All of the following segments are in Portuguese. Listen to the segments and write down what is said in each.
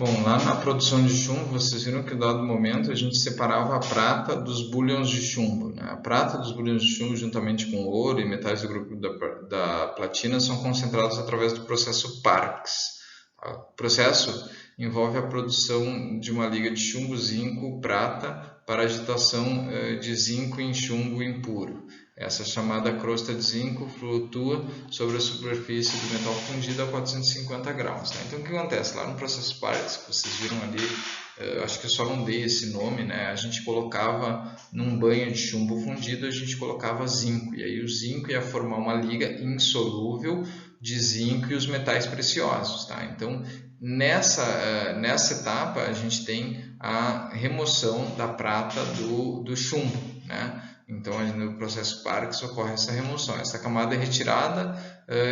Bom, lá na produção de chumbo, vocês viram que, em dado momento, a gente separava a prata dos bulhões de chumbo, né? A prata dos bulhões de chumbo, juntamente com o ouro e metais do grupo da platina, são concentrados através do processo Parkes. O processo envolve a produção de uma liga de chumbo, zinco, prata, para agitação de zinco em chumbo impuro. Essa chamada crosta de zinco flutua sobre a superfície do metal fundido a 450 graus. Tá? Então, o que acontece? Lá no processo Parkes, que vocês viram ali, acho que eu só não dei esse nome, né? A gente colocava num banho de chumbo fundido, a gente colocava zinco. E aí o zinco ia formar uma liga insolúvel de zinco e os metais preciosos. Tá? Então, nessa etapa, a gente tem a remoção da prata do chumbo, né? Então, no processo Parkes ocorre essa remoção. Essa camada é retirada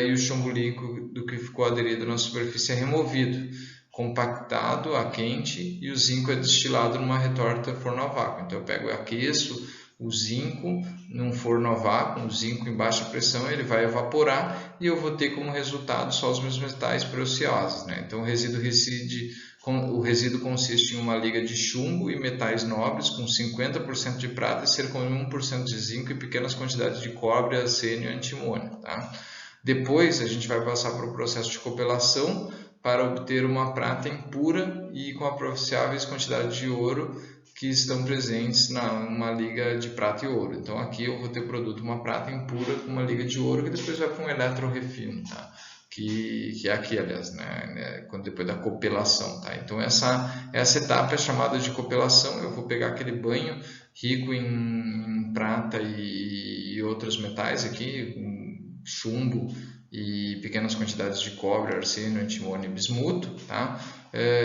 e o chumbo líquido que ficou aderido na superfície é removido, compactado a quente, e o zinco é destilado numa retorta forno a vácuo. Então, eu pego e aqueço o zinco num forno a vácuo, o zinco em baixa pressão, ele vai evaporar e eu vou ter como resultado só os meus metais preciosos, né? Então, o resíduo consiste em uma liga de chumbo e metais nobres com 50% de prata e cerca de 1% de zinco e pequenas quantidades de cobre, arsênio e antimônio. Tá? Depois a gente vai passar para o processo de copelação para obter uma prata impura e com apreciáveis quantidades de ouro que estão presentes numa liga de prata e ouro. Então aqui eu vou ter o produto, uma prata impura com uma liga de ouro, que depois vai para um eletrorefino, tá? Que é aqui, aliás, né? Depois da copelação. Tá? Então essa etapa é chamada de copelação. Eu vou pegar aquele banho rico em prata e outros metais aqui, chumbo e pequenas quantidades de cobre, arsênio, antimônio e bismuto, tá?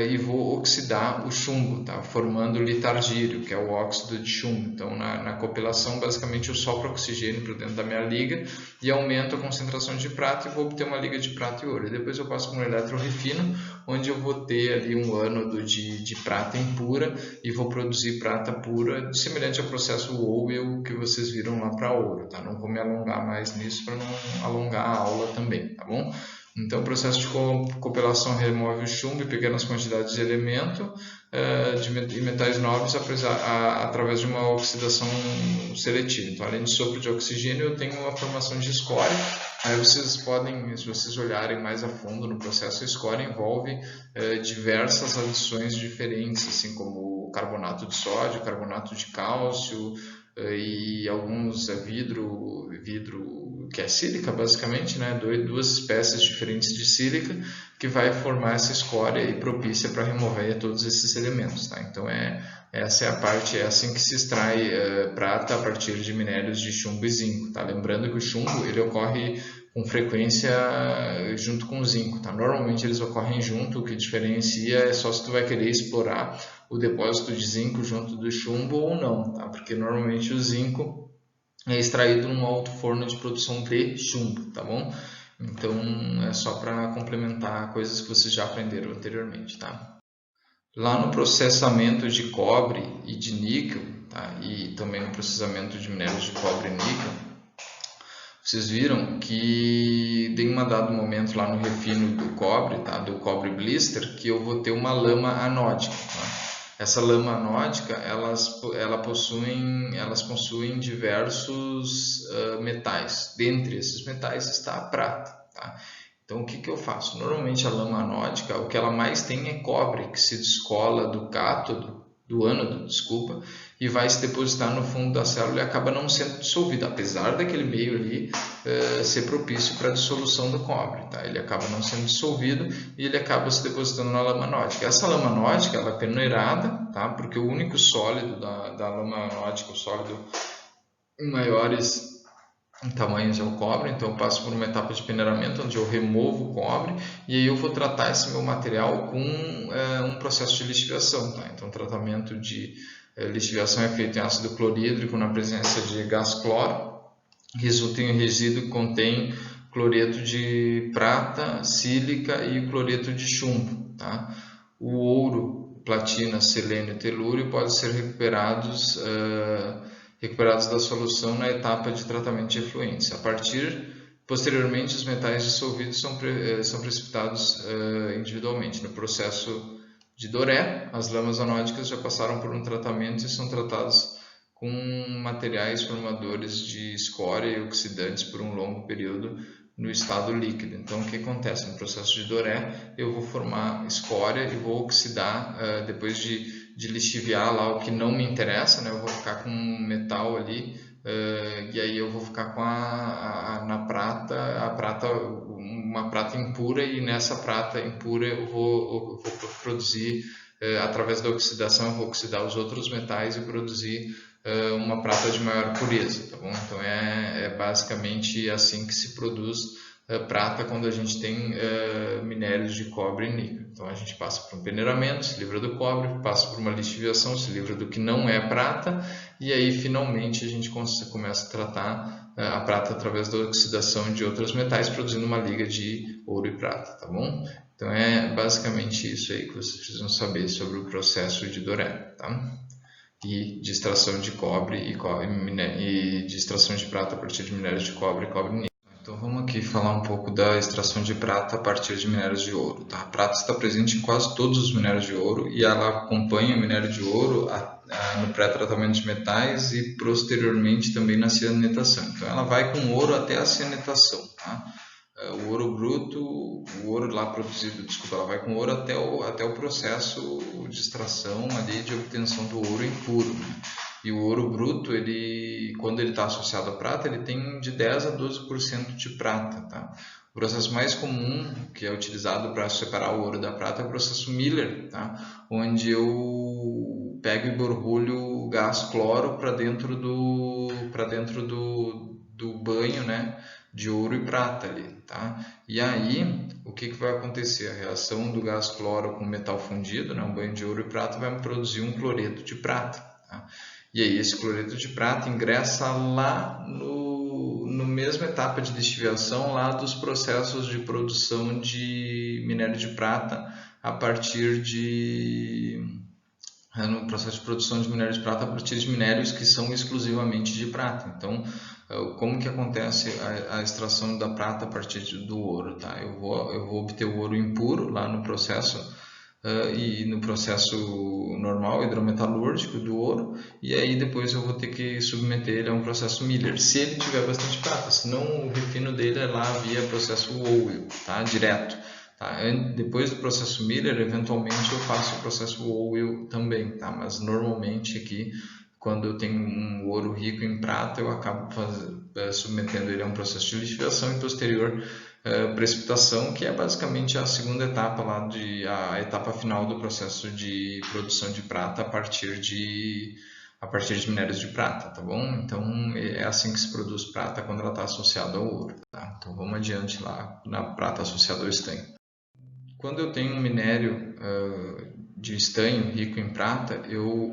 E vou oxidar o chumbo, tá? Formando o litargírio, que é o óxido de chumbo. Então, na copelação, basicamente eu sopro oxigênio para dentro da minha liga e aumento a concentração de prata e vou obter uma liga de prata e ouro. E depois eu passo para um eletrorefino, onde eu vou ter ali um ânodo de prata impura e vou produzir prata pura, semelhante ao processo Howell que vocês viram lá para ouro, tá? Não vou me alongar mais nisso para não alongar a aula também, tá bom? Então, o processo de copelação remove o chumbo e pequenas quantidades de elemento e metais nobres através de uma oxidação seletiva. Então, além de sopro de oxigênio, eu tenho uma formação de escória. Aí vocês podem, se vocês olharem mais a fundo no processo, a escória envolve diversas adições diferentes, assim como carbonato de sódio, carbonato de cálcio e alguns vidro que é sílica basicamente, né? Duas espécies diferentes de sílica que vai formar essa escória e propícia para remover todos esses elementos. Tá? Então essa é a parte, é assim que se extrai prata a partir de minérios de chumbo e zinco. Tá? Lembrando que o chumbo ele ocorre com frequência junto com o zinco. Tá? Normalmente eles ocorrem junto, o que diferencia é só se tu vai querer explorar o depósito de zinco junto do chumbo ou não, tá? Porque normalmente o zinco é extraído num alto forno de produção de chumbo, tá bom? Então é só para complementar coisas que vocês já aprenderam anteriormente, tá? Lá no processamento de cobre e de níquel, tá? E também no processamento de minérios de cobre e níquel, vocês viram que em um dado momento lá no refino do cobre, tá? Do cobre blister, que eu vou ter uma lama anódica, tá? Essa lama anódica, elas possuem diversos metais. Dentre esses metais está a prata. Tá? Então, o que eu faço? Normalmente a lama anódica, o que ela mais tem é cobre, que se descola do cátodo, do ânodo, desculpa, e vai se depositar no fundo da célula e acaba não sendo dissolvido, apesar daquele meio ali ser propício para a dissolução do cobre, tá? Ele acaba não sendo dissolvido e ele acaba se depositando na lama anódica. Essa lama anódica ela é peneirada, tá? Porque o único sólido da lama anódica, o sólido em maiores tamanhos é o cobre, então eu passo por uma etapa de peneiramento onde eu removo o cobre e aí eu vou tratar esse meu material com um processo de lixiviação, tá? Então o tratamento de lixiviação é feito em ácido clorídrico na presença de gás cloro, resulta em um resíduo que contém cloreto de prata, sílica e cloreto de chumbo, tá? O ouro, platina, selênio e telúrio podem ser recuperados da solução na etapa de tratamento de efluentes. Posteriormente, os metais dissolvidos são precipitados individualmente no processo de Doré. As lamas anódicas já passaram por um tratamento e são tratadas com materiais formadores de escória e oxidantes por um longo período no estado líquido. Então, o que acontece? No processo de Doré, eu vou formar escória e vou oxidar, depois de lixiviar lá o que não me interessa, né? Eu vou ficar com um metal ali, e aí eu vou ficar com na prata, uma prata impura, e nessa prata impura eu vou produzir, através da oxidação, eu vou oxidar os outros metais e produzir uma prata de maior pureza, tá bom? Então é basicamente assim que se produz prata quando a gente tem minérios de cobre e níquel. Então a gente passa por um peneiramento, se livra do cobre, passa por uma lixiviação, se livra do que não é prata, e aí finalmente a gente começa a tratar a prata através da oxidação de outros metais, produzindo uma liga de ouro e prata, tá bom? Então é basicamente isso aí que vocês precisam saber sobre o processo de Doré, tá? E de extração de cobre e de extração de prata a partir de minérios de cobre e cobre níquel. Então vamos aqui falar um pouco da extração de prata a partir de minérios de ouro. Tá? A prata está presente em quase todos os minérios de ouro e ela acompanha o minério de ouro no pré-tratamento de metais e posteriormente também na cianetação. Então ela vai com ouro até a cianetação. Tá? O ouro bruto, o ouro lá produzido, desculpa, ela vai com ouro até o processo de extração ali de obtenção do ouro impuro, né? E o ouro bruto, quando ele está associado à prata, ele tem de 10 a 12% de prata, tá? O processo mais comum que é utilizado para separar o ouro da prata é o processo Miller, tá? Onde eu pego e borbulho gás cloro para dentro do banho, né, de ouro e prata ali, tá? E aí, o que vai acontecer? A reação do gás cloro com metal fundido, né, um banho de ouro e prata, vai produzir um cloreto de prata, tá? E aí esse cloreto de prata ingressa lá no mesma etapa de lixiviação lá dos processos de produção de minério de prata a partir no processo de produção de minério de prata a partir de minérios que são exclusivamente de prata. Então, como que acontece a extração da prata a partir do ouro? Tá? Eu vou obter o ouro impuro lá no processo, e no processo normal, hidrometalúrgico do ouro, e aí depois eu vou ter que submeter ele a um processo Miller, se ele tiver bastante prata, senão o refino dele é lá via processo Wowell, tá? Direto. Tá? Depois do processo Miller, eventualmente eu faço o processo Wowell também, tá? Mas normalmente aqui, quando eu tenho um ouro rico em prata, eu acabo submetendo ele a um processo de lixiviação e posterior precipitação, que é basicamente a segunda etapa lá a etapa final do processo de produção de prata a partir de minérios de prata, tá bom? Então é assim que se produz prata quando ela está associada ao ouro, tá? Então vamos adiante lá na prata associada ao estanho. Quando eu tenho um minério de estanho rico em prata,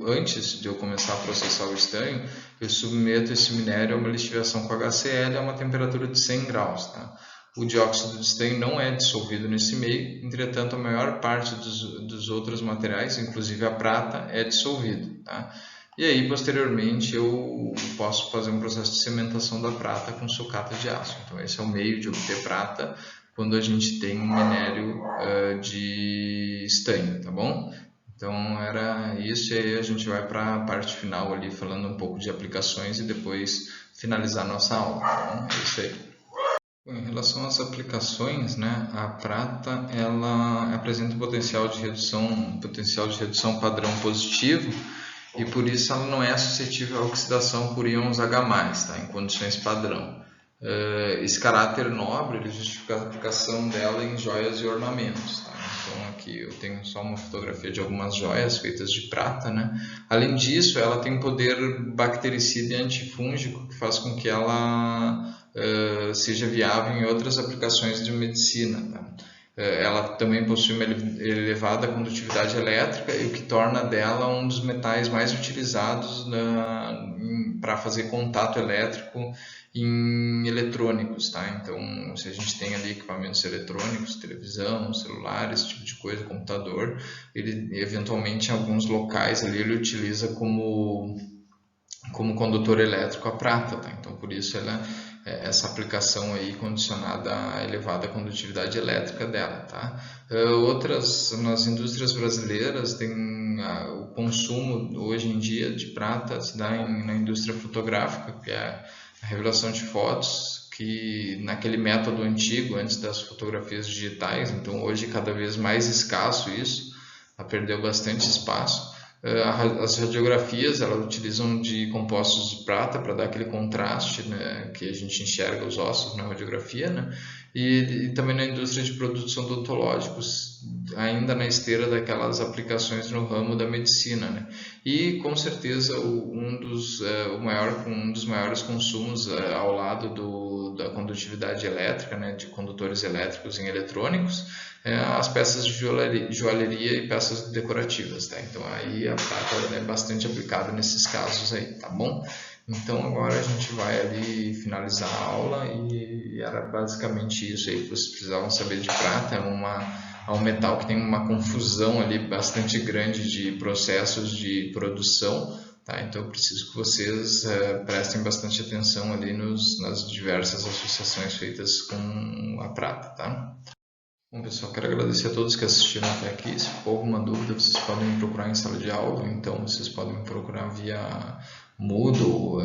antes de eu começar a processar o estanho, eu submeto esse minério a uma lixiviação com HCl a uma temperatura de 100 graus, tá? O dióxido de estanho não é dissolvido nesse meio, entretanto a maior parte dos outros materiais, inclusive a prata, é dissolvido, tá? E aí posteriormente eu posso fazer um processo de cementação da prata com sucata de aço. Então esse é o meio de obter prata quando a gente tem um minério de estanho, tá bom? Então era isso, e aí a gente vai para a parte final ali falando um pouco de aplicações e depois finalizar nossa aula, tá bom? É isso aí. Em relação às aplicações, né, a prata ela apresenta um potencial de redução padrão positivo e por isso ela não é suscetível à oxidação por íons H+, tá, em condições padrão. Esse caráter nobre ele justifica a aplicação dela em joias e ornamentos, tá? Então aqui eu tenho só uma fotografia de algumas joias feitas de prata, né? Além disso, ela tem um poder bactericida e antifúngico que faz com que ela seja viável em outras aplicações de medicina, tá? Ela também possui uma elevada condutividade elétrica, e o que torna dela um dos metais mais utilizados para fazer contato elétrico em eletrônicos, tá? Então, se a gente tem ali equipamentos eletrônicos, televisão, celular, esse tipo de coisa, computador, ele eventualmente em alguns locais ali ele utiliza como condutor elétrico a prata, tá? Então por isso ela essa aplicação aí condicionada à elevada condutividade elétrica dela, tá? Outras, nas indústrias brasileiras, tem o consumo hoje em dia de prata se dá na indústria fotográfica, que é a revelação de fotos, que naquele método antigo, antes das fotografias digitais, então hoje cada vez mais escasso isso, perdeu bastante espaço. As radiografias, elas utilizam de compostos de prata para dar aquele contraste, né, que a gente enxerga os ossos na radiografia, né? E também na indústria de produtos odontológicos, ainda na esteira daquelas aplicações no ramo da medicina, né? E com certeza um dos maiores consumos ao lado da condutividade elétrica, né, de condutores elétricos em eletrônicos, as peças de joalheria e peças decorativas, tá? Então aí a prata é bastante aplicada nesses casos aí, tá bom? Então agora a gente vai ali finalizar a aula e era basicamente isso aí que vocês precisavam saber de prata. É um metal que tem uma confusão ali bastante grande de processos de produção, tá? Então eu preciso que vocês prestem bastante atenção ali nas diversas associações feitas com a prata, tá? Bom, pessoal, quero agradecer a todos que assistiram até aqui. Se for alguma dúvida, vocês podem me procurar em sala de aula, ou então vocês podem me procurar via Moodle,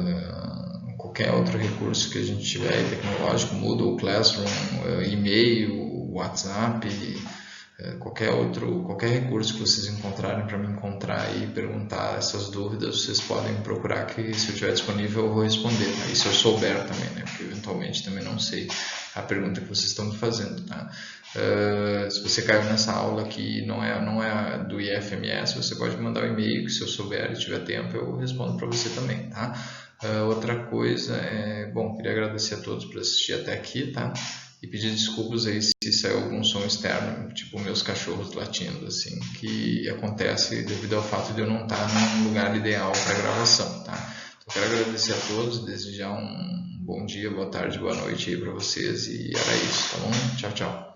qualquer outro recurso que a gente tiver tecnológico, Moodle, Classroom, e-mail, WhatsApp, qualquer recurso que vocês encontrarem para me encontrar e perguntar essas dúvidas, vocês podem me procurar, que se eu estiver disponível eu vou responder, tá? E se eu souber também, né? Porque eventualmente também não sei a pergunta que vocês estão me fazendo, tá? Se você caiu nessa aula que não é do IFMS, você pode me mandar um e-mail, que se eu souber e tiver tempo eu respondo para você também, tá? Outra coisa bom, queria agradecer a todos por assistir até aqui, tá? E pedir desculpas aí se saiu algum som externo, tipo meus cachorros latindo, assim, que acontece devido ao fato de eu não estar num lugar ideal para gravação, tá? Então, quero agradecer a todos, desejar um bom dia, boa tarde, boa noite aí para vocês, e era isso, tá bom? Tchau, tchau.